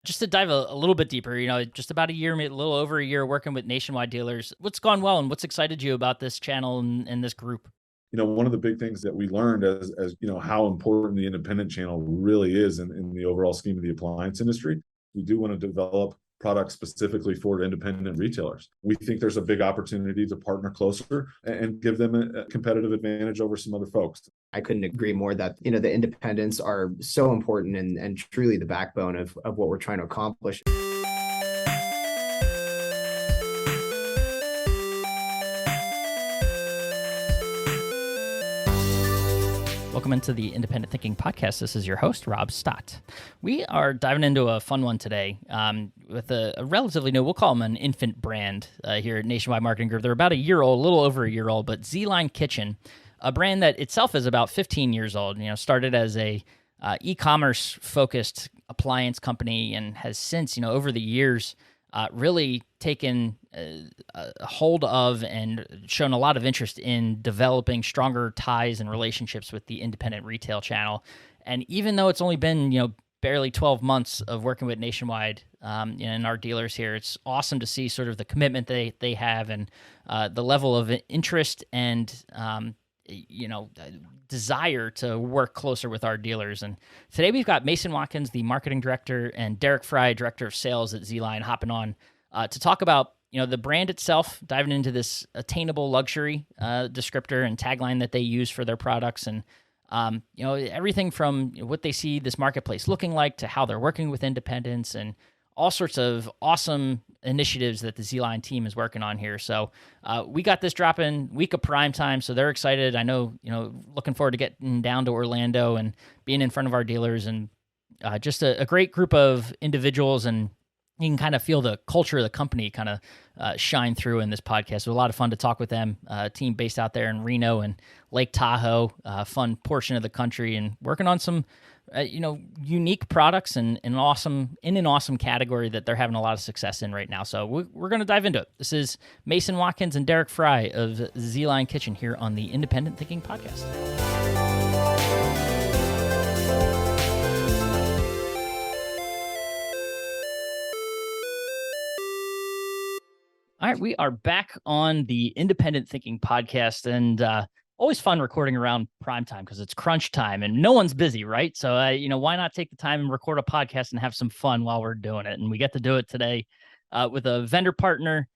Just to dive a little bit deeper, just about a year, maybe a little over a year working with nationwide dealers. What's gone well and what's excited you about this channel and this group? One of the big things that we learned as how important the independent channel really is in the overall scheme of the appliance industry. We do want to develop products specifically for independent retailers. We think there's a big opportunity to partner closer and give them a competitive advantage over some other folks. I couldn't agree more that, the independents are so important and truly the backbone of what we're trying to accomplish. Welcome into the Independent Thinking Podcast. This is your host, Rob Stott. We are diving into a fun one today with a relatively new, we'll call them an infant brand here at Nationwide Marketing Group. They're about a year old, a little over a year old, but ZLINE Kitchen, a brand that itself is about 15 years old, started as a e-commerce focused appliance company and has since, over the years, really taken a hold of and shown a lot of interest in developing stronger ties and relationships with the independent retail channel. And even though it's only been, barely 12 months of working with Nationwide and our dealers here, it's awesome to see sort of the commitment they have and the level of interest and desire to work closer with our dealers. And today we've got Mason Watkins, the marketing director, and Derek Fry, director of sales at ZLINE, hopping on to talk about the brand itself, diving into this attainable luxury descriptor and tagline that they use for their products, and everything from what they see this marketplace looking like to how they're working with independents and all sorts of awesome initiatives that the ZLINE team is working on here. So we got this dropping week of prime time, so they're excited. I know, looking forward to getting down to Orlando and being in front of our dealers, and just a great group of individuals, and you can kind of feel the culture of the company kind of shine through in this podcast. So a lot of fun to talk with them, a team based out there in Reno and Lake Tahoe, fun portion of the country, and working on some unique products and an awesome category that they're having a lot of success in right now. So we're going to dive into it. This is Mason Watkins and Derek Fry of ZLINE Kitchen here on the Independent Thinking Podcast. All right, we are back on the Independent Thinking Podcast, and always fun recording around prime time because it's crunch time and no one's busy, right? So, why not take the time and record a podcast and have some fun while we're doing it? And we get to do it today with a vendor partner,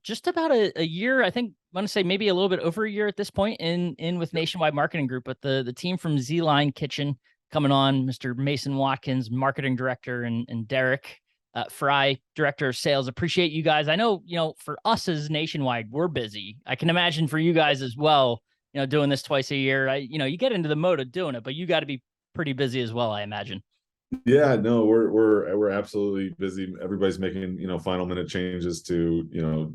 just about a year, I think, I want to say maybe a little bit over a year at this point in with Nationwide Marketing Group, but the team from ZLINE Kitchen coming on, Mr. Mason Watkins, marketing director, and Derek Fry, director of sales. Appreciate you guys. I know, for us as Nationwide, we're busy. I can imagine for you guys as well, doing this twice a year, you get into the mode of doing it, but you got to be pretty busy as well, I imagine. Yeah, no, we're absolutely busy. Everybody's making, final minute changes to,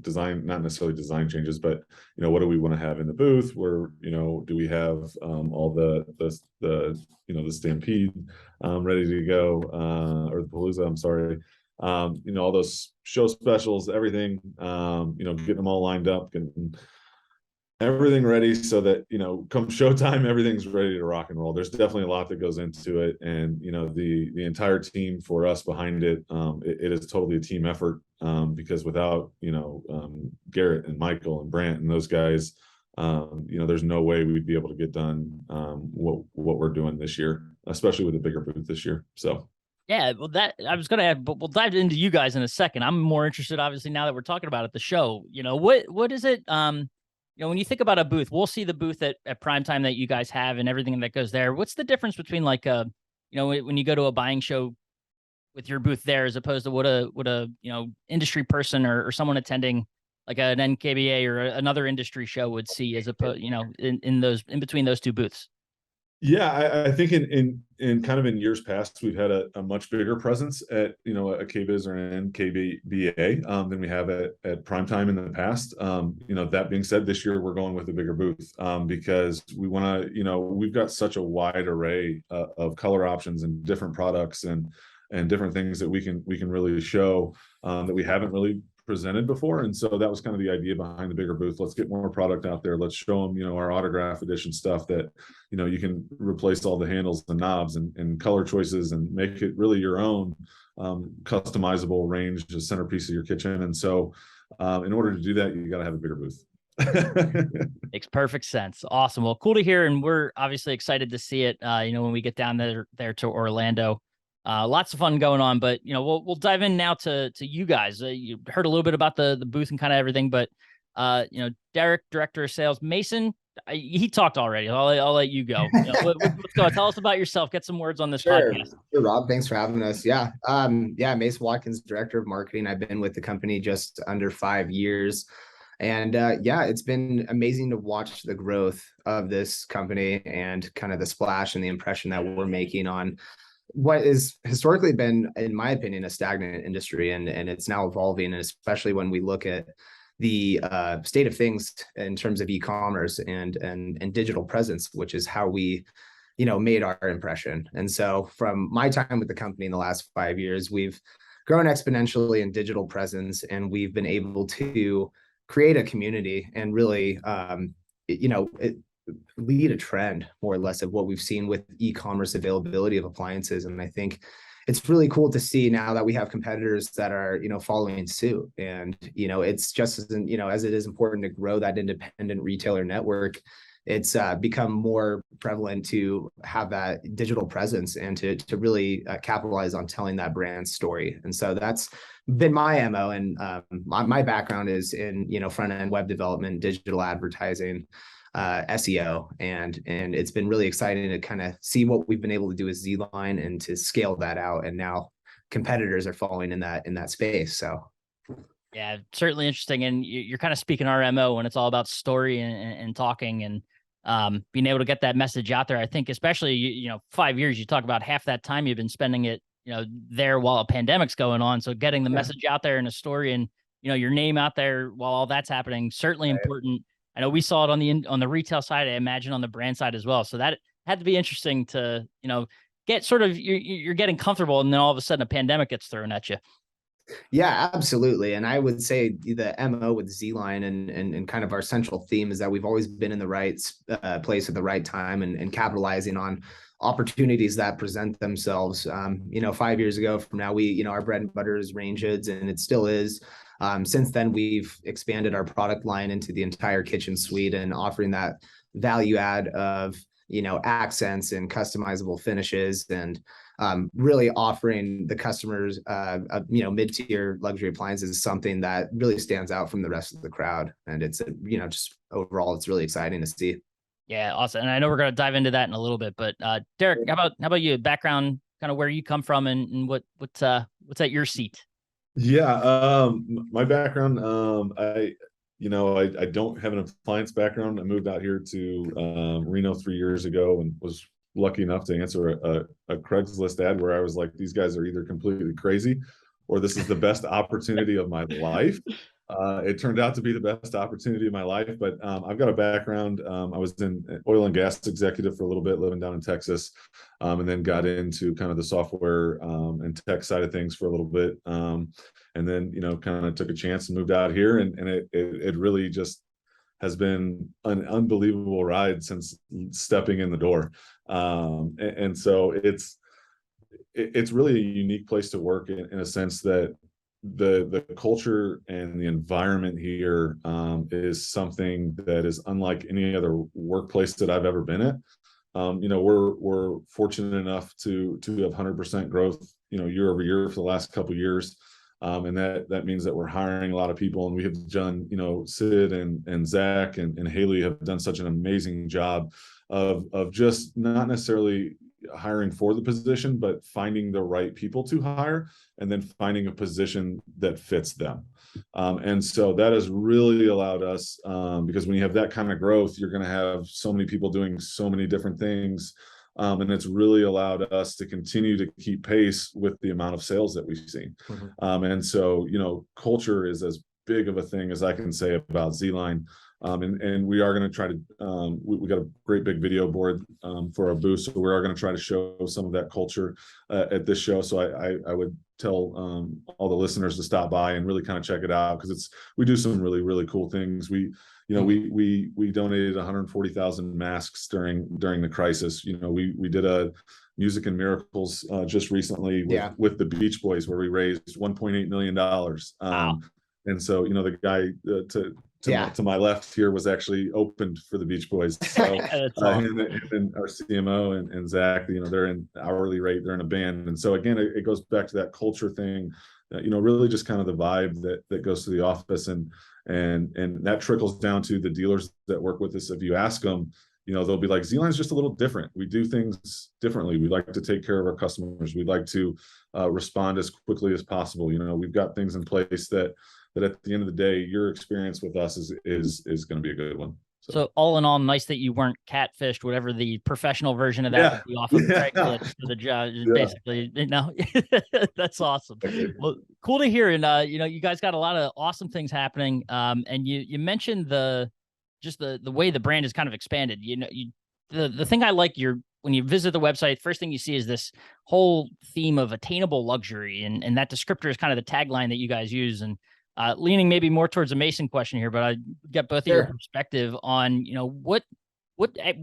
design, not necessarily design changes, but, what do we want to have in the booth? Where, do we have all the Stampede ready to go, or the Palooza, I'm sorry. All those show specials, everything, getting them all lined up, getting everything ready so that, come showtime, everything's ready to rock and roll. There's definitely a lot that goes into it. And, the entire team for us behind it, it is totally a team effort, because without, Garrett and Michael and Brant and those guys, there's no way we'd be able to get done what we're doing this year, especially with a bigger booth this year. So. Yeah, well, that I was going to add, but we'll dive into you guys in a second. I'm more interested, obviously, now that we're talking about it, the show. What is it? When you think about a booth, we'll see the booth at primetime that you guys have and everything that goes there. What's the difference between when you go to a buying show with your booth there, as opposed to what a industry person or someone attending like an NKBA or another industry show would see, as opposed in between those two booths? Yeah, I think in kind of in years past, we've had a much bigger presence at, a KBIS or an NKBA than we have at primetime in the past. That being said, this year we're going with a bigger booth because we want to, we've got such a wide array of color options and different products and different things that we can really show that we haven't really presented before. And so that was kind of the idea behind the bigger booth. Let's get more product out there. Let's show them, our autograph edition stuff that, you can replace all the handles and knobs and color choices and make it really your own customizable range, the centerpiece of your kitchen. And so in order to do that, you got to have a bigger booth. Makes perfect sense. Awesome. Well, cool to hear. And we're obviously excited to see it, when we get down there to Orlando. Lots of fun going on, but we'll dive in now to you guys. You heard a little bit about the booth and kind of everything, but Derek, director of sales, Mason, he talked already. I'll let you go. Let's go. Tell us about yourself. Get some words on this podcast. Sure, Rob. Thanks for having us. Yeah. Mason Watkins, director of marketing. I've been with the company just under 5 years. And it's been amazing to watch the growth of this company and kind of the splash and the impression that we're making on what is historically been, in my opinion, a stagnant industry. And it's now evolving. And especially when we look at the state of things in terms of e-commerce and digital presence, which is how we, made our impression. And so from my time with the company in the last 5 years, we've grown exponentially in digital presence, and we've been able to create a community and really, lead a trend more or less of what we've seen with e-commerce availability of appliances. And I think it's really cool to see now that we have competitors that are, following suit. And, it's just as, as it is important to grow that independent retailer network, it's become more prevalent to have that digital presence and to really capitalize on telling that brand story. And so that's been my MO. And my background is in, front-end web development, digital advertising, SEO, and it's been really exciting to kind of see what we've been able to do with ZLINE and to scale that out. And now competitors are following in that space. So yeah, certainly interesting. And you're kind of speaking our MO when it's all about story and talking and being able to get that message out there. I think especially 5 years, you talk about half that time you've been spending it there while a pandemic's going on. So getting the message out there in a story and your name out there while all that's happening, certainly important. I know we saw it on the retail side. I imagine on the brand side as well. So that had to be interesting to, get sort of, you're getting comfortable, and then all of a sudden a pandemic gets thrown at you. Yeah, absolutely. And I would say the MO with ZLINE and kind of our central theme is that we've always been in the right place at the right time and capitalizing on opportunities that present themselves. 5 years ago from now, our bread and butter is range hoods, and it still is. Since then, we've expanded our product line into the entire kitchen suite and offering that value add of, accents and customizable finishes, and really offering the customers, mid-tier luxury appliances is something that really stands out from the rest of the crowd. And it's, just overall, it's really exciting to see. Yeah, awesome. And I know we're going to dive into that in a little bit, but Derek, how about you? Background, kind of where you come from and what's at your seat? Yeah, my background, I don't have an appliance background. I moved out here to Reno 3 years ago and was lucky enough to answer a Craigslist ad where I was like, these guys are either completely crazy or this is the best opportunity of my life. It turned out to be the best opportunity of my life, but I've got a background. I was in oil and gas executive for a little bit, living down in Texas, and then got into kind of the software and tech side of things for a little bit. And then, kind of took a chance and moved out here, and it really just has been an unbelievable ride since stepping in the door. And so it's really a unique place to work in a sense that the culture and the environment here is something that is unlike any other workplace that I've ever been at. We're fortunate enough to have 100% growth, year over year for the last couple of years. And that means that we're hiring a lot of people, and we have done, Sid and Zach and Haley have done such an amazing job of just not necessarily hiring for the position, but finding the right people to hire and then finding a position that fits them. And so that has really allowed us, because when you have that kind of growth, you're going to have so many people doing so many different things. And it's really allowed us to continue to keep pace with the amount of sales that we've seen. Mm-hmm. And so, culture is as big of a thing as I can say about ZLINE. And we are going to try to, we got a great big video board for our booth. So we are going to try to show some of that culture at this show. So I would tell all the listeners to stop by and really kind of check it out, because we do some really, really cool things. We donated 140,000 masks during the crisis. We did a Music and Miracles just recently with the Beach Boys, where we raised $1.8 million. Wow. And so, the guy to my left here was actually opened for the Beach Boys. So awesome. and our CMO and Zach, they're in hourly rate, they're in a band. And so again, it goes back to that culture thing, really just kind of the vibe that goes to the office, and that trickles down to the dealers that work with us. If you ask them, they'll be like, ZLINE is just a little different. We do things differently. We like to take care of our customers. We'd like to respond as quickly as possible. We've got things in place that at the end of the day, your experience with us is going to be a good one. So all in all, nice that you weren't catfished, whatever the professional version of that would be, off of Craigslist for the job. Basically, that's awesome. Well, cool to hear. And you guys got a lot of awesome things happening. And you mentioned the way the brand is kind of expanded. The thing I like, when you visit the website, first thing you see is this whole theme of attainable luxury, and that descriptor is kind of the tagline that you guys use. And leaning maybe more towards a Mason question here, but I get both of your perspective on, what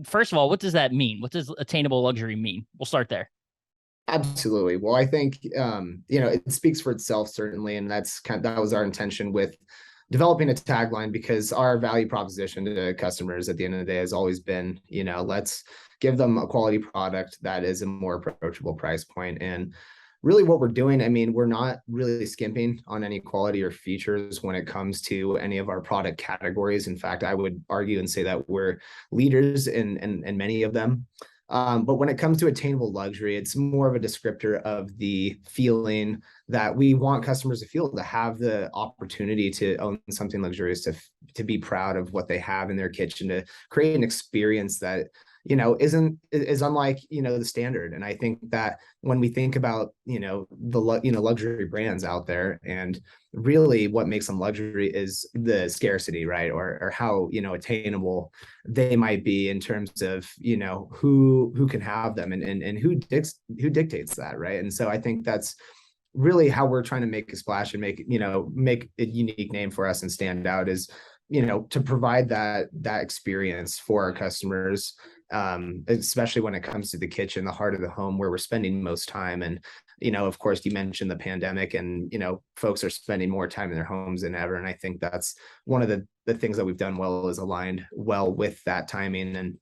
first of all, what does that mean? What does attainable luxury mean? We'll start there. Absolutely. Well, I think, it speaks for itself, certainly. And that was our intention with developing a tagline, because our value proposition to customers at the end of the day has always been, let's give them a quality product that is a more approachable price point. And really what we're doing, we're not really skimping on any quality or features when it comes to any of our product categories. In fact, I would argue and say that we're leaders in many of them. But when it comes to attainable luxury, it's more of a descriptor of the feeling that we want customers to feel, to have the opportunity to own something luxurious, to be proud of what they have in their kitchen, to create an experience that is unlike the standard. And I think that when we think about the luxury brands out there, and really what makes them luxury is the scarcity, right? Or how attainable they might be in terms of who can have them, and who dictates that, right? And so I think that's really how we're trying to make a splash and make a unique name for us and stand out, is to provide that experience for our customers, especially when it comes to the kitchen, the heart of the home, where we're spending most time. And of course, you mentioned the pandemic, and folks are spending more time in their homes than ever. And I think that's one of the things that we've done well, is aligned well with that timing and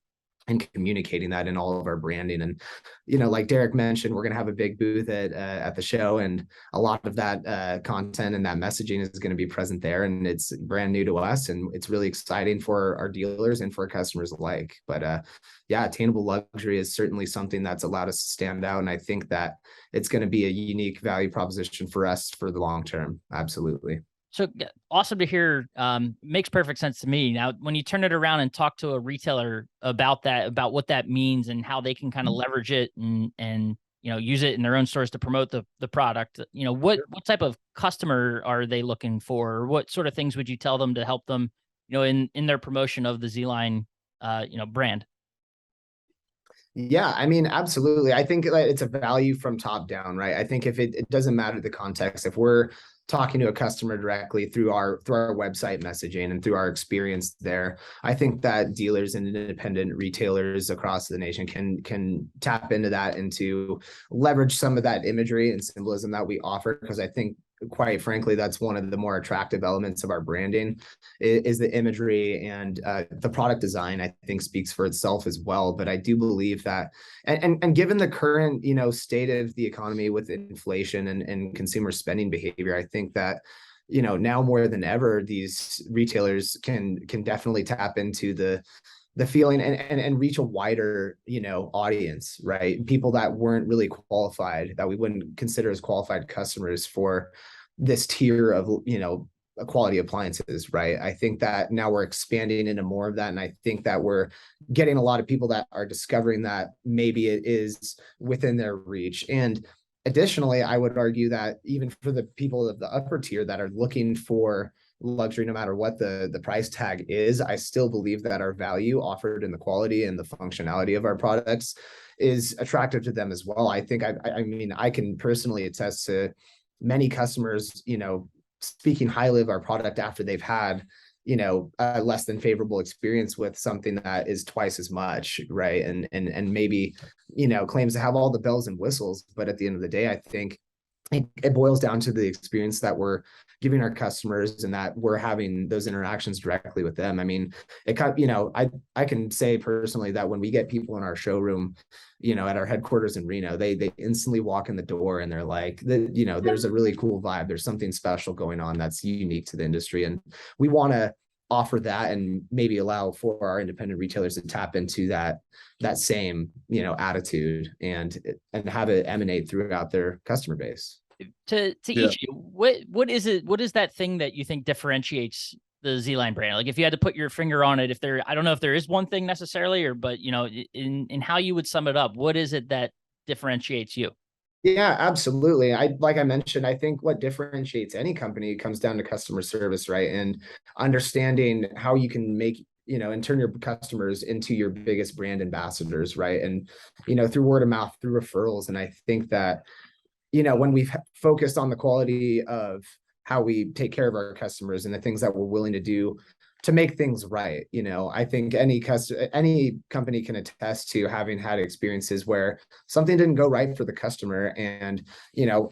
communicating that in all of our branding. And like Derek mentioned, we're going to have a big booth at the show, and a lot of that content and that messaging is going to be present there, and it's brand new to us, and it's really exciting for our dealers and for our customers alike. But attainable luxury is certainly something that's allowed us to stand out, and I think that it's going to be a unique value proposition for us for the long term. Absolutely. So awesome to hear. Makes perfect sense to me. Now, when you turn it around and talk to a retailer about what that means and how they can kind of leverage it and use it in their own stores to promote the product, what type of customer are they looking for? Or what sort of things would you tell them to help them, in their promotion of the ZLINE, brand? Yeah, absolutely. I think that it's a value from top down, right? I think if it doesn't matter the context, if we're talking to a customer directly through our website messaging and through our experience there, I think that dealers and independent retailers across the nation can tap into that and to leverage some of that imagery and symbolism that we offer, because I think, quite frankly, that's one of the more attractive elements of our branding, is the imagery, and the product design, I think, speaks for itself as well. But I do believe that, and given the current state of the economy with inflation and consumer spending behavior, I think that now more than ever, these retailers can definitely tap into the feeling and reach a wider, audience, right? People that weren't really qualified, that we wouldn't consider as qualified customers for this tier of, quality appliances, right? I think that now we're expanding into more of that. And I think that we're getting a lot of people that are discovering that maybe it is within their reach. And additionally, I would argue that even for the people of the upper tier that are looking for luxury, no matter what the price tag is, I still believe that our value offered in the quality and the functionality of our products is attractive to them as well. I think I mean, I can personally attest to many customers, speaking highly of our product after they've had, a less than favorable experience with something that is twice as much, right? And maybe, claims to have all the bells and whistles, but at the end of the day, I think it boils down to the experience that we're giving our customers and that we're having those interactions directly with them. I mean, I can say personally that when we get people in our showroom, at our headquarters in Reno, they instantly walk in the door and they're like, there's a really cool vibe. There's something special going on that's unique to the industry. And we want to offer that and maybe allow for our independent retailers to tap into that same, attitude and have it emanate throughout their customer base. To each of you, what is it? What is that thing that you think differentiates the ZLINE brand? Like if you had to put your finger on it, I don't know if there is one thing necessarily, but in how you would sum it up, what is it that differentiates you? Yeah, absolutely. Like I mentioned, I think what differentiates any company comes down to customer service, right? And understanding how you can make, and turn your customers into your biggest brand ambassadors, right? And, through word of mouth, through referrals. And I think that, when we've focused on the quality of how we take care of our customers and the things that we're willing to do to make things right, I think any company can attest to having had experiences where something didn't go right for the customer, and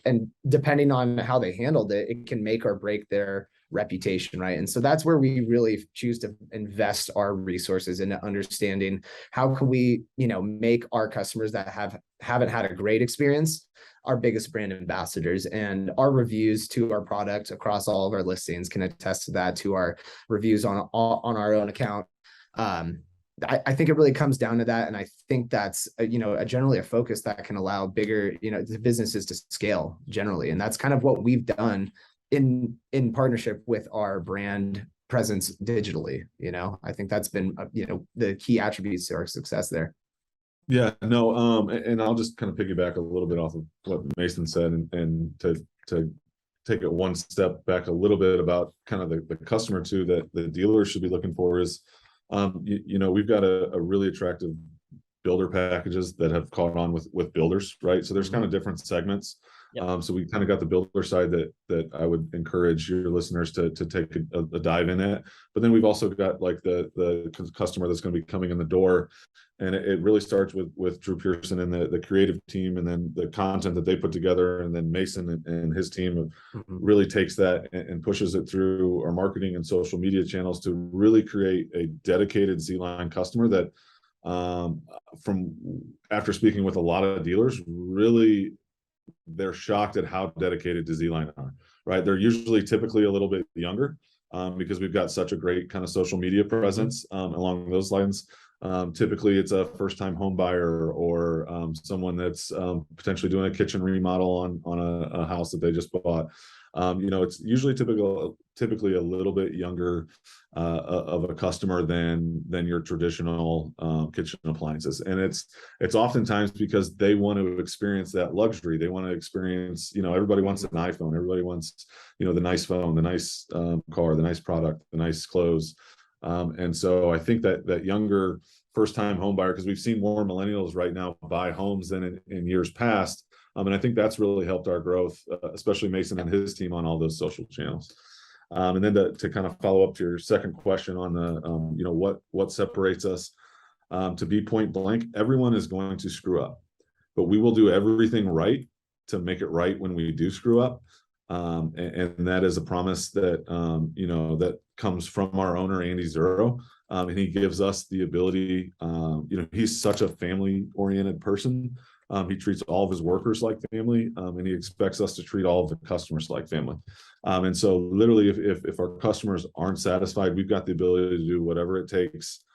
and depending on how they handled it, it can make or break their reputation, right? And so that's where we really choose to invest our resources into understanding how can we, make our customers that haven't had a great experience our biggest brand ambassadors. And our reviews to our product across all of our listings can attest to that, to our reviews on our own account. I think it really comes down to that. And I think that's, generally a focus that can allow bigger, businesses to scale generally. And that's kind of what we've done in partnership with our brand presence digitally. I think that's been, the key attributes to our success there. Yeah, no, and I'll just kind of piggyback a little bit off of what Mason said, and to take it one step back a little bit about kind of the customer too, that the dealers should be looking for is, we've got a really attractive builder packages that have caught on with builders, right? So there's kind of different segments. Yep. So we kind of got the builder side that I would encourage your listeners to take a dive in at. But then we've also got like the customer that's going to be coming in the door. And it really starts with Drew Pearson and the creative team, and then the content that they put together, and then Mason and his team really takes that and pushes it through our marketing and social media channels to really create a dedicated ZLINE customer that, from after speaking with a lot of dealers, really they're shocked at how dedicated to ZLINE are, right? They're usually typically a little bit younger, because we've got such a great kind of social media presence along those lines. Typically it's a first-time home buyer or someone that's potentially doing a kitchen remodel on a house that they just bought. It's usually typically a little bit younger of a customer than your traditional kitchen appliances, and it's oftentimes because they want to experience that luxury. They want to experience, everybody wants an iPhone, everybody wants, the nice phone, the nice car, the nice product, the nice clothes. And so I think that younger first-time home buyer, because we've seen more millennials right now buy homes than in years past. And I think that's really helped our growth, especially Mason and his team on all those social channels. And then to kind of follow up to your second question on the, what separates us, to be point blank, everyone is going to screw up, but we will do everything right to make it right when we do screw up. And that is a promise that, that comes from our owner, Andy Zuro. And he gives us the ability, he's such a family-oriented person. He treats all of his workers like family, and he expects us to treat all of the customers like family. And so literally, if our customers aren't satisfied, we've got the ability to do whatever it takes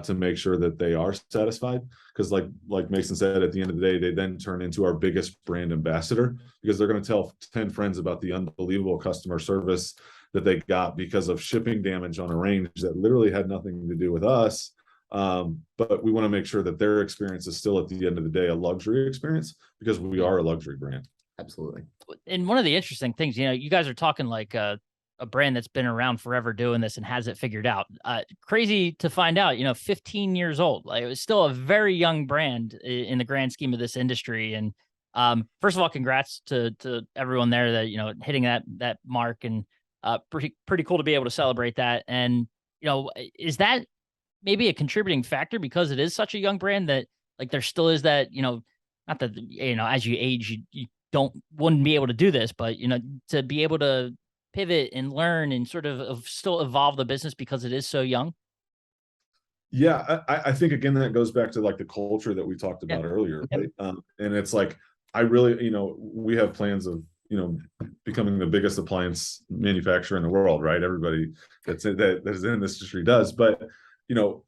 to make sure that they are satisfied. Because like Mason said, at the end of the day, they then turn into our biggest brand ambassador, because they're going to tell 10 friends about the unbelievable customer service that they got because of shipping damage on a range that literally had nothing to do with us. But we want to make sure that their experience is still, at the end of the day, a luxury experience, because we are a luxury brand. Absolutely. And one of the interesting things, you guys are talking like a brand that's been around forever doing this and has it figured out. Crazy to find out, 15 years old. Like, it was still a very young brand in the grand scheme of this industry. And first of all, congrats to everyone there that, hitting that mark, and pretty cool to be able to celebrate that. And, is that maybe a contributing factor because it is such a young brand that, like, there still is that, not that, as you age, you wouldn't be able to do this, but, to be able to pivot and learn and sort of still evolve the business because it is so young? Yeah, I think again that goes back to like the culture that we talked about earlier, right? And it's like I really, we have plans of becoming the biggest appliance manufacturer in the world, right? Everybody that is in this industry does, but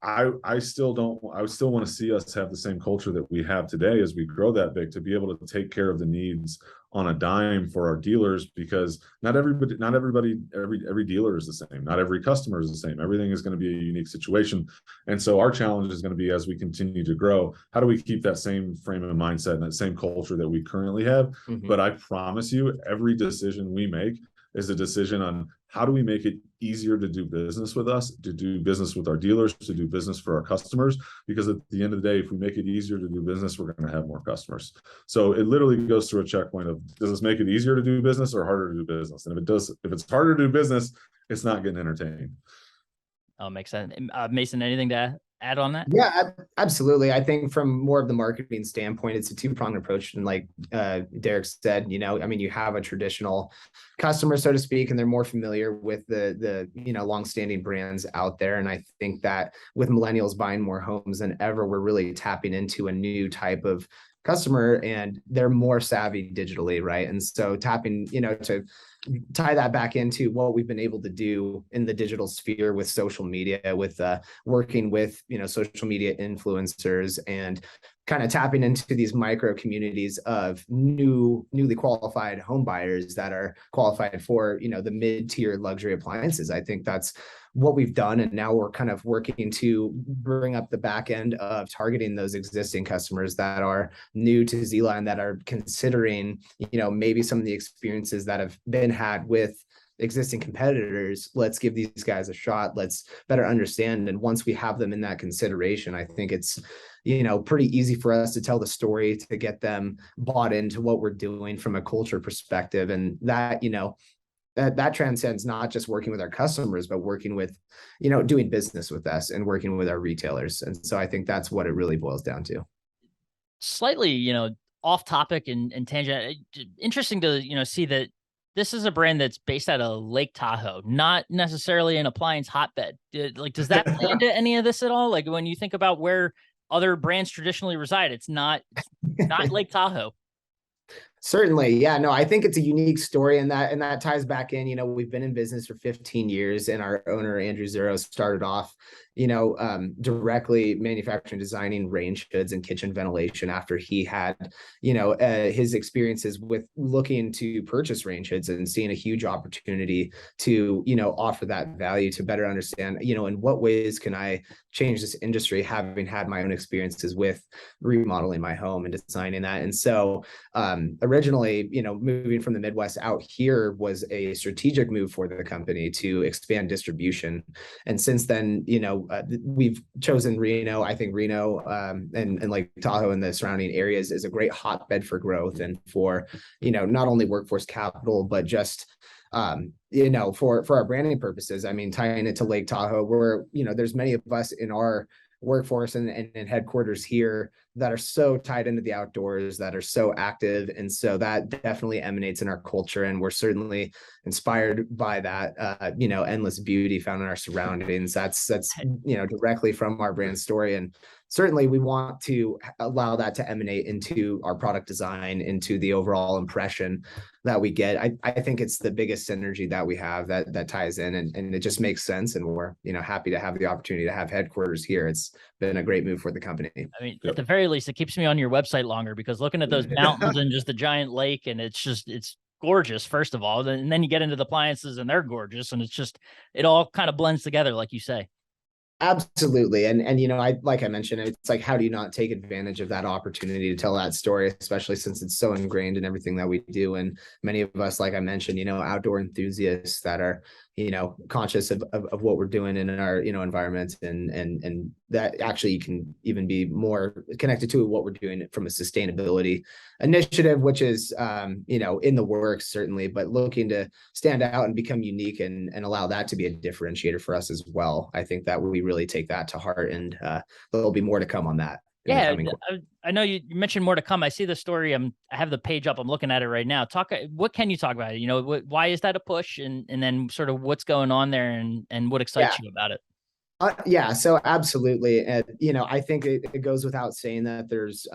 I still want to see us have the same culture that we have today as we grow that big, to be able to take care of the needs on a dime for our dealers, because every dealer is the same. Not every customer is the same. Everything is going to be a unique situation. And so our challenge is going to be, as we continue to grow, how do we keep that same frame of mindset and that same culture that we currently have? Mm-hmm. But I promise you, every decision we make is a decision on how do we make it easier to do business with us, to do business with our dealers, to do business for our customers. Because at the end of the day, if we make it easier to do business, we're going to have more customers. So it literally goes through a checkpoint of, does this make it easier to do business or harder to do business? And if it's harder to do business, it's not getting entertained. Oh, makes sense. Mason, anything to add on that? Yeah, absolutely. I think from more of the marketing standpoint, it's a two-pronged approach. And like Derek said, you have a traditional customer, so to speak, and they're more familiar with the longstanding brands out there. And I think that with millennials buying more homes than ever, we're really tapping into a new type of customer, and they're more savvy digitally, right? And so tapping, to tie that back into what we've been able to do in the digital sphere with social media, with working with social media influencers, and kind of tapping into these micro communities of newly qualified home buyers that are qualified for the mid-tier luxury appliances. I think that's what we've done, and now we're kind of working to bring up the back end of targeting those existing customers that are new to ZLINE, that are considering maybe some of the experiences that have been had with existing competitors. Let's give these guys a shot. Let's better understand. And once we have them in that consideration, I think it's pretty easy for us to tell the story, to get them bought into what we're doing from a culture perspective. And that that transcends not just working with our customers, but working with, doing business with us and working with our retailers. And so I think that's what it really boils down to. Slightly, off topic and tangent. Interesting to, see that this is a brand that's based out of Lake Tahoe, not necessarily an appliance hotbed. Does that play into any of this at all? Like, when you think about where other brands traditionally reside, it's not Lake Tahoe. Certainly. Yeah, no, I think it's a unique story, and that ties back in, we've been in business for 15 years, and our owner, Andrew Zero, started off, directly manufacturing, designing range hoods and kitchen ventilation after he had, his experiences with looking to purchase range hoods and seeing a huge opportunity to, offer that value, to better understand, in what ways can I change this industry, having had my own experiences with remodeling my home and designing that. And so, originally, moving from the Midwest out here was a strategic move for the company to expand distribution. And since then, we've chosen Reno. I think Reno and like Tahoe and the surrounding areas is a great hotbed for growth and for, not only workforce capital, but just for our branding purposes. I mean, tying it to Lake Tahoe, where, there's many of us in our workforce and headquarters here that are so tied into the outdoors, that are so active. And so that definitely emanates in our culture. And we're certainly inspired by that, endless beauty found in our surroundings. That's directly from our brand story. And certainly we want to allow that to emanate into our product design, into the overall impression that we get. I think it's the biggest synergy that we have that ties in, and it just makes sense. And we're, happy to have the opportunity to have headquarters here. It's been a great move for the company. I mean, at the very least, it keeps me on your website longer, because looking at those mountains and just the giant lake, and it's gorgeous, first of all. And then you get into the appliances and they're gorgeous. And it all kind of blends together, like you say. Absolutely. And like I mentioned, it's like, how do you not take advantage of that opportunity to tell that story, especially since it's so ingrained in everything that we do. And many of us, like I mentioned, outdoor enthusiasts that are, conscious of what we're doing in our, environment, and that actually can even be more connected to what we're doing from a sustainability initiative, which is, in the works, certainly, but looking to stand out and become unique and allow that to be a differentiator for us as well. I think that we really take that to heart, and there'll be more to come on that. Yeah, I know you mentioned more to come. I see the story. I have the page up. I'm looking at it right now. What can you talk about it? Why is that a push, and then sort of what's going on there, and what excites you about it? Yeah, so absolutely. And, I think it goes without saying that there's,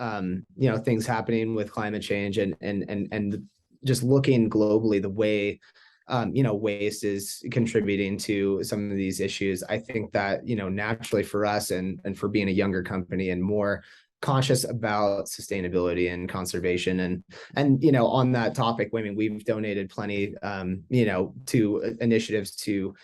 things happening with climate change, and just looking globally, the way, waste is contributing to some of these issues. I think that, naturally for us, and for being a younger company and more conscious about sustainability and conservation, and on that topic, I mean, we've donated plenty, to initiatives to,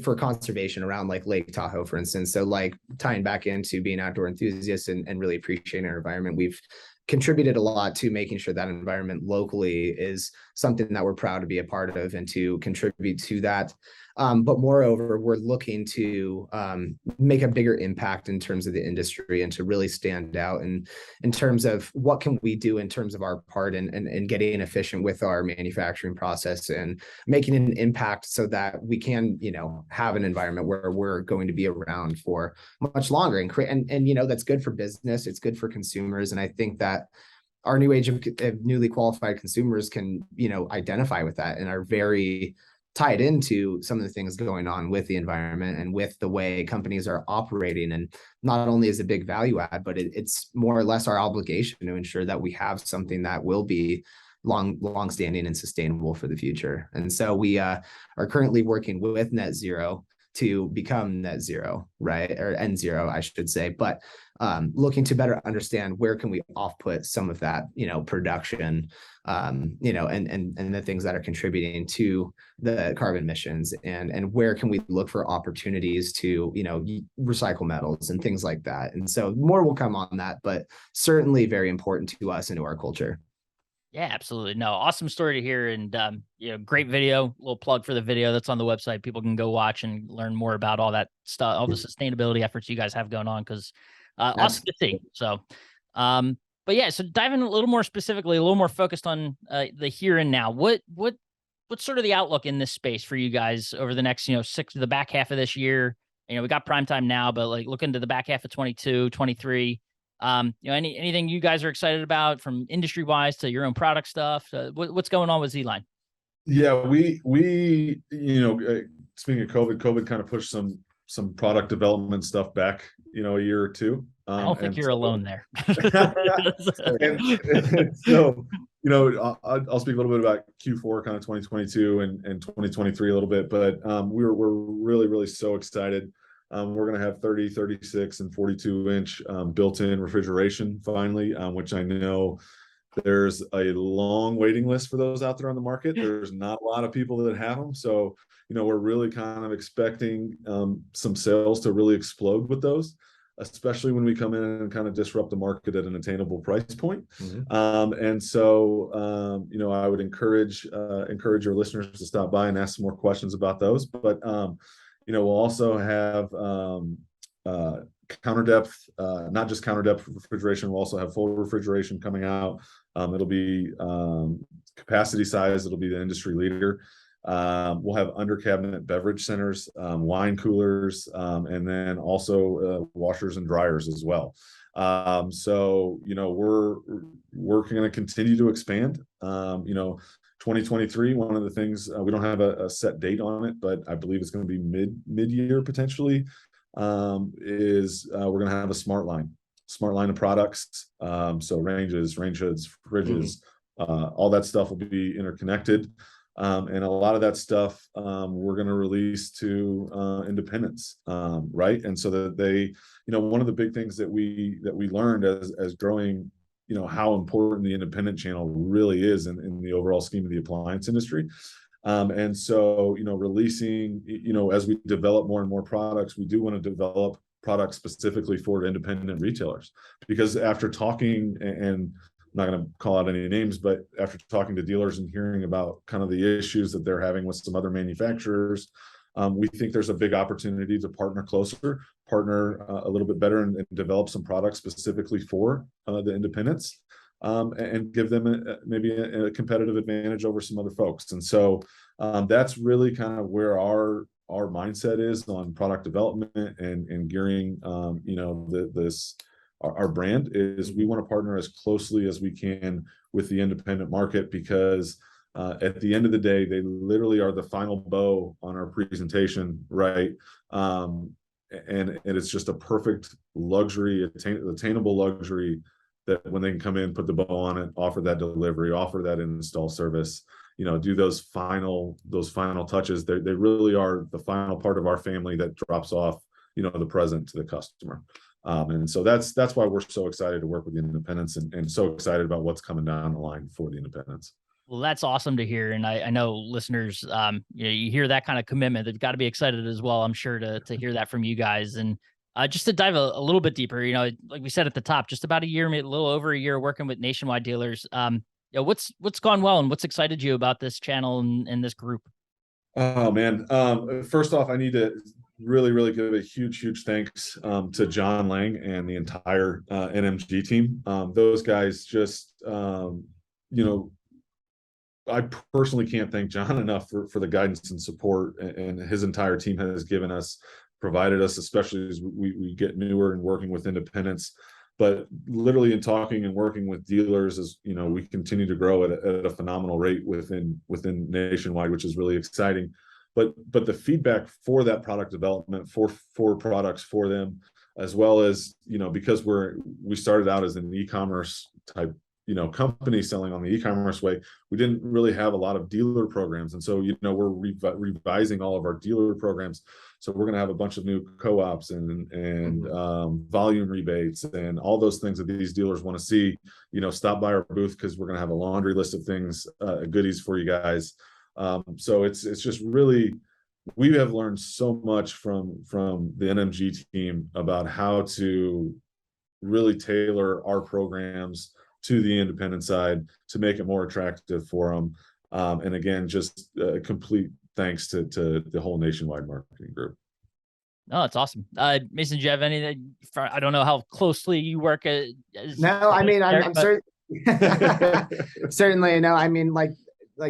for conservation around like Lake Tahoe, for instance. So like tying back into being outdoor enthusiasts, and really appreciating our environment, we've contributed a lot to making sure that environment locally is something that we're proud to be a part of and to contribute to that. But moreover, we're looking to make a bigger impact in terms of the industry, and to really stand out in terms of what can we do in terms of our part in getting efficient with our manufacturing process, and making an impact so that we can, have an environment where we're going to be around for much longer, and create, and that's good for business, it's good for consumers. And I think that our new age of newly qualified consumers can, identify with that, and are very tied into some of the things going on with the environment and with the way companies are operating. And not only is a big value add, but it's more or less our obligation to ensure that we have something that will be long-standing and sustainable for the future. And so we are currently working with Net Zero to become net zero, right? Or N zero, I should say. But looking to better understand where can we off-put some of that, production, and the things that are contributing to the carbon emissions, and where can we look for opportunities to, recycle metals and things like that. And so more will come on that, but certainly very important to us and to our culture. Yeah, absolutely. No, awesome story to hear. And, great video, little plug for the video that's on the website. People can go watch and learn more about all that stuff, all the sustainability efforts you guys have going on. Cause, awesome to see. So, but yeah, so diving a little more specifically, a little more focused on, the here and now, what's sort of the outlook in this space for you guys over the next, the back half of this year? We got prime time now, but like look into the back half of 22, 23. Anything you guys are excited about from industry wise to your own product stuff? What's going on with ZLINE? Yeah, we speaking of COVID kind of pushed some product development stuff back, a year or two. I don't think you're alone there. So, I'll speak a little bit about Q4 kind of 2022 and 2023 a little bit, but we're really, really so excited. We're going to have 30, 36, and 42-inch built-in refrigeration finally, which I know there's a long waiting list for those out there on the market. There's not a lot of people that have them. So, we're really kind of expecting some sales to really explode with those, especially when we come in and kind of disrupt the market at an attainable price point. Mm-hmm. And so, I would encourage your listeners to stop by and ask some more questions about those. But we'll also have counter depth, not just counter depth refrigeration. We'll also have full refrigeration coming out. It'll be capacity size. It'll be the industry leader. We'll have under cabinet beverage centers, wine coolers, and then also washers and dryers as well. So, we're going to continue to expand. 2023, one of the things, we don't have a set date on it, but I believe it's going to be mid-year potentially, is we're going to have a smart line of products. So range hoods, fridges, all that stuff will be interconnected. And a lot of that stuff we're going to release to independents, right? And so that they, one of the big things that we learned as growing, how important the independent channel really is in the overall scheme of the appliance industry, And so, releasing, as we develop more and more products, we do want to develop products specifically for independent retailers, because after talking, and I'm not going to call out any names, but after talking to dealers and hearing about kind of the issues that they're having with some other manufacturers, we think there's a big opportunity to partner closer, partner a little bit better, and develop some products specifically for the independents, and give them maybe a competitive advantage over some other folks. And so that's really kind of where our mindset is on product development and gearing, our brand is. We want to partner as closely as we can with the independent market, because at the end of the day, they literally are the final bow on our presentation, right? And it's just a perfect luxury, attainable luxury, that when they can come in, put the bow on it, offer that delivery, offer that install service, do those final touches. They really are the final part of our family that drops off, the present to the customer. And so that's why we're so excited to work with the independents, and so excited about what's coming down the line for the independents. Well, that's awesome to hear. And I know listeners, you hear that kind of commitment, they've got to be excited as well, I'm sure, to hear that from you guys. And just to dive a little bit deeper, like we said at the top, just about a year, maybe a little over a year working with nationwide dealers. What's gone well, and what's excited you about this channel and this group? Oh man. First off, I need to really give a huge thanks to John Lang and the entire NMG team. Those guys just, I personally can't thank John enough for the guidance and support, and his entire team has given us, provided us, especially as we get newer and working with independents. But literally in talking and working with dealers, as we continue to grow at a phenomenal rate within nationwide, which is really exciting. But the feedback for that product development, for products for them, as well as, because we started out as an e-commerce type company selling on the e-commerce way, we didn't really have a lot of dealer programs. And so, we're revising all of our dealer programs. So we're going to have a bunch of new co-ops and volume rebates and all those things that these dealers want to see. Stop by our booth, because we're going to have a laundry list of things, goodies for you guys. So it's just really, we have learned so much from the NMG team about how to really tailor our programs to the independent side to make it more attractive for them. And again, just complete thanks to the whole nationwide marketing group. Oh, that's awesome. Mason, do you have anything? I don't know how closely you work. No, I mean, I'm certain. Certainly, no. I mean, like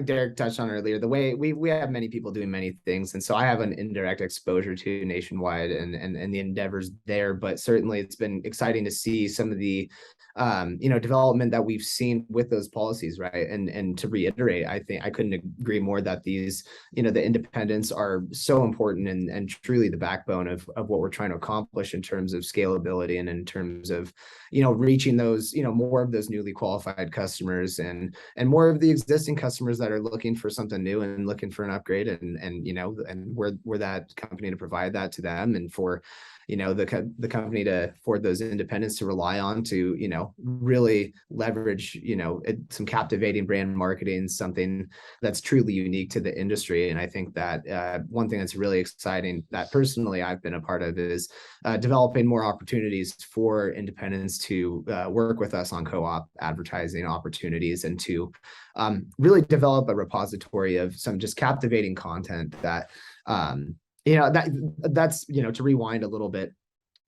Derek touched on earlier, the way we have many people doing many things, and so I have an indirect exposure to nationwide and the endeavors there. But certainly, it's been exciting to see some of the development that we've seen with those policies, right? And to reiterate, I think I couldn't agree more that these, the independents are so important and truly the backbone of what we're trying to accomplish in terms of scalability and in terms of, reaching those, more of those newly qualified customers and more of the existing customers that are looking for something new and looking for an upgrade, and we're that company to provide that to them, and for the company for those independents to rely on to really leverage some captivating brand marketing, something that's truly unique to the industry. And I think that one thing that's really exciting that personally I've been a part of is developing more opportunities for independents to work with us on co-op advertising opportunities, and to really develop a repository of some just captivating content that that's to rewind a little bit.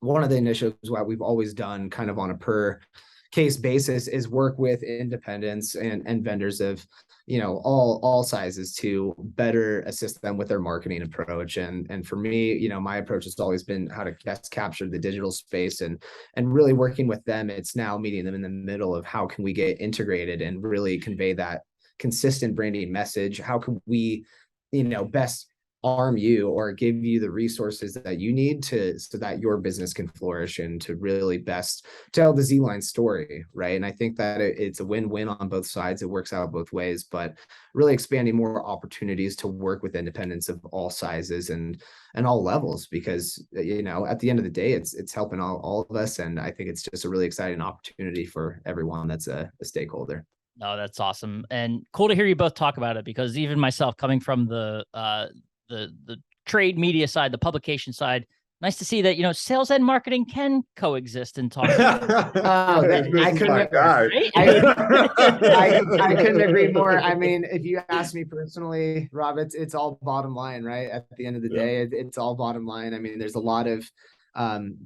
One of the initiatives what we've always done kind of on a per case basis is work with independents and vendors of all sizes to better assist them with their marketing approach. And for me, my approach has always been how to best capture the digital space, and really working with them. It's now meeting them in the middle of how can we get integrated and really convey that consistent branding message. How can we best arm you or give you the resources that you need so that your business can flourish and to really best tell the ZLINE story, right? And I think that it's a win-win on both sides. It works out both ways, but really expanding more opportunities to work with independents of all sizes and all levels, because at the end of the day, it's helping all of us, and I think it's just a really exciting opportunity for everyone that's a stakeholder. No, that's awesome. And cool to hear you both talk about it, because even myself, coming from the trade media side, the publication side, nice to see that, you know, sales and marketing can coexist and talk. I couldn't, Right? I couldn't agree more. I mean, if you ask me personally, Rob, it's all bottom line, right? At the end of the day, it's all bottom line. I mean, there's a lot of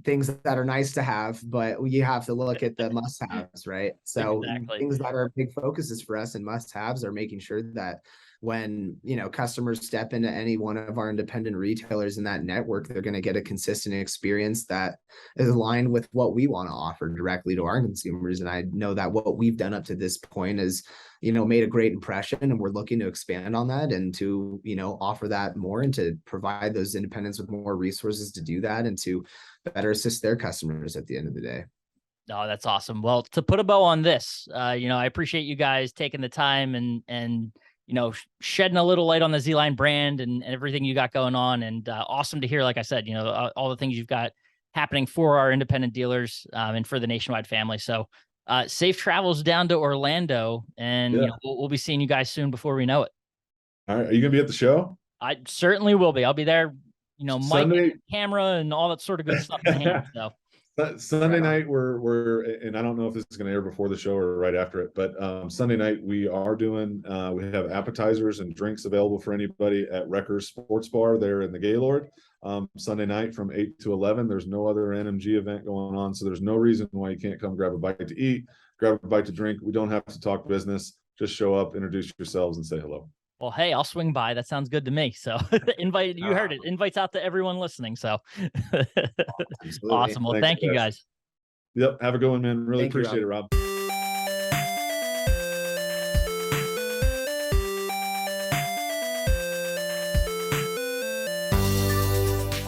things that are nice to have, but you have to look at the must-haves, right? So things that are big focuses for us and must-haves are making sure that when, you know, customers step into any one of our independent retailers in that network, they're going to get a consistent experience that is aligned with what we want to offer directly to our consumers. And I know that what we've done up to this point is, you know, made a great impression, and we're looking to expand on that and to, you know, offer that more and to provide those independents with more resources to do that and to better assist their customers at the end of the day. Oh, that's awesome. Well, to put a bow on this, you know, I appreciate you guys taking the time and you know, shedding a little light on the ZLINE brand and everything you got going on. And awesome to hear, like I said, you know, all the things you've got happening for our independent dealers and for the nationwide family. So safe travels down to Orlando, and you know, we'll be seeing you guys soon before we know it. All right. Are you going to be at the show? I certainly will be. I'll be there, you know, mic and camera and all that sort of good stuff in hand. So Sunday night we're and I don't know if this is going to air before the show or right after it, but Sunday night we are doing we have appetizers and drinks available for anybody at Wreckers Sports Bar there in the Gaylord. Sunday night from 8 to 11. There's no other NMG event going on, so there's no reason why you can't come grab a bite to eat, grab a bite to drink. We don't have to talk business. Just show up, introduce yourselves, and say hello. Well, hey, I'll swing by. That sounds good to me. So invite, you heard it. Invites out to everyone listening. So awesome. Well, thank you guys. Yep. Have a good one, man. Really appreciate it, Rob.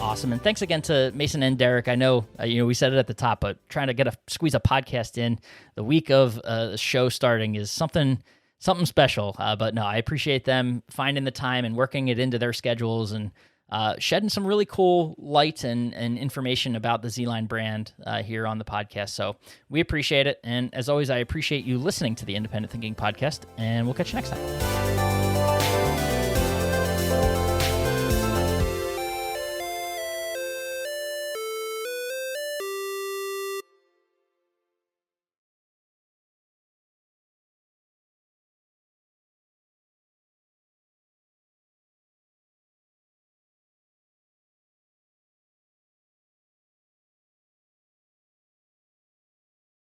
Awesome. And thanks again to Mason and Derek. I know, you know, we said it at the top, but trying to squeeze a podcast in the week of the show starting is something special. But no, I appreciate them finding the time and working it into their schedules and shedding some really cool light and information about the ZLINE brand here on the podcast. So we appreciate it. And as always, I appreciate you listening to the Independent Thinking Podcast, and we'll catch you next time.